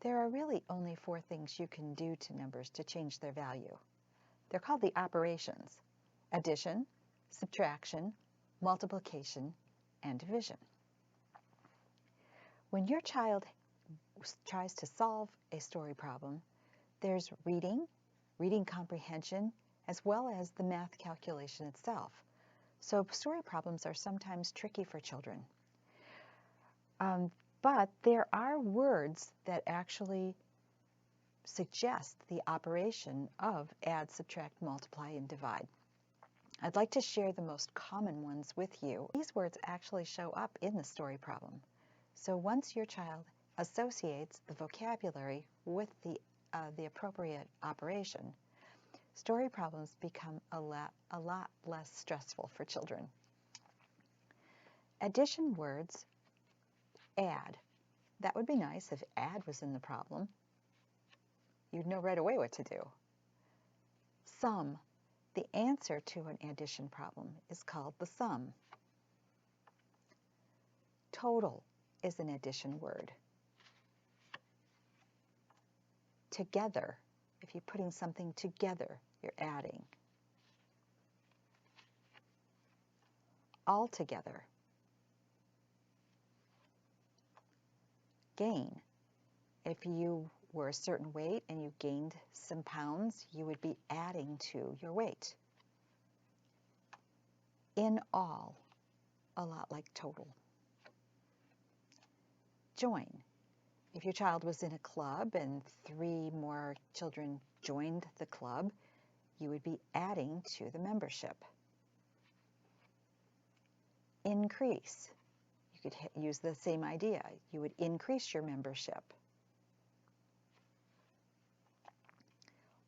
There are really only four things you can do to numbers to change their value. They're called the operations: addition, subtraction, multiplication, and division. When your child tries to solve a story problem, there's reading comprehension, as well as the math calculation itself. So story problems are sometimes tricky for children. But there are words that actually suggest the operation of add, subtract, multiply, and divide. I'd like to share the most common ones with you. These words actually show up in the story problem. So once your child associates the vocabulary with the appropriate operation, story problems become a lot less stressful for children. Addition words: add. That would be nice if add was in the problem. You'd know right away what to do. Sum. The answer to an addition problem is called the sum. Total is an addition word. Together. If you're putting something together, you're adding. Altogether. Gain. If you were a certain weight and you gained some pounds, you would be adding to your weight. In all, a lot like total. Join. If your child was in a club and 3 more children joined the club, you would be adding to the membership. Increase. You could use the same idea. You would increase your membership.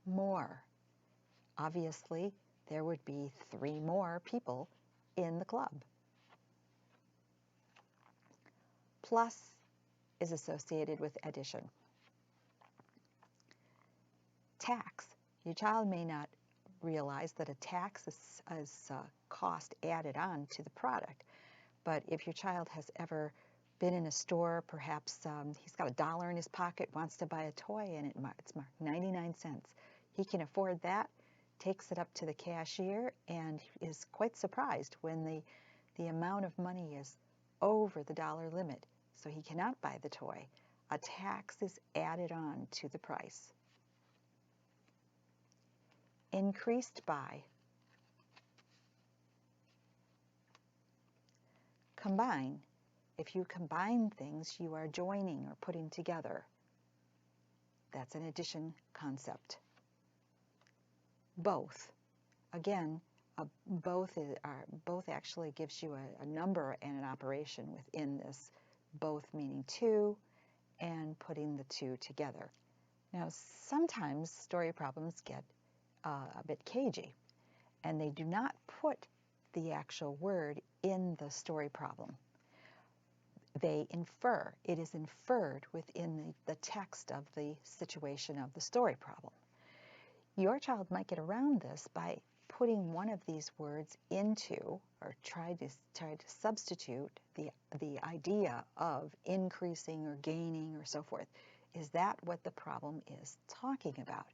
More. Obviously, there would be 3 more people in the club. Plus is associated with addition. Tax. Your child may not realize that a tax is cost added on to the product. But if your child has ever been in a store, perhaps he's got $1 in his pocket, wants to buy a toy, and it's marked 99 cents. He can afford that, takes it up to the cashier, and is quite surprised when the amount of money is over the dollar limit, so he cannot buy the toy. A tax is added on to the price. Increased by. Combine. If you combine things, you are joining or putting together. That's an addition concept. Both. Again, both actually gives you a number and an operation within this. Both meaning 2 and putting the 2 together. Now, sometimes story problems get a bit cagey, and they do not put the actual word in the story problem. They infer. It is inferred within the text of the situation of the story problem. Your child might get around this by putting one of these words into, or try to substitute the idea of increasing or gaining or so forth. Is that what the problem is talking about?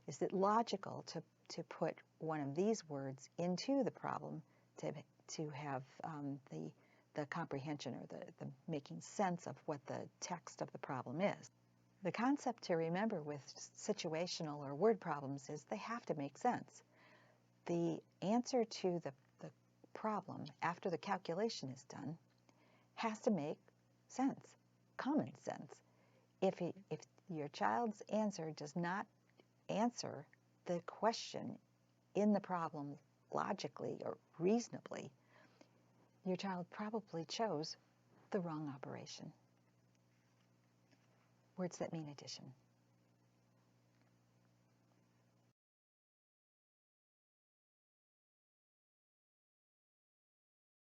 Is it logical to put one of these words into the problem to have the comprehension or the making sense of what the text of the problem is? The concept to remember with situational or word problems is they have to make sense. The answer to the problem after the calculation is done has to make sense, common sense. If your child's answer does not answer the question in the problem logically or reasonably, your child probably chose the wrong operation. Words that mean addition.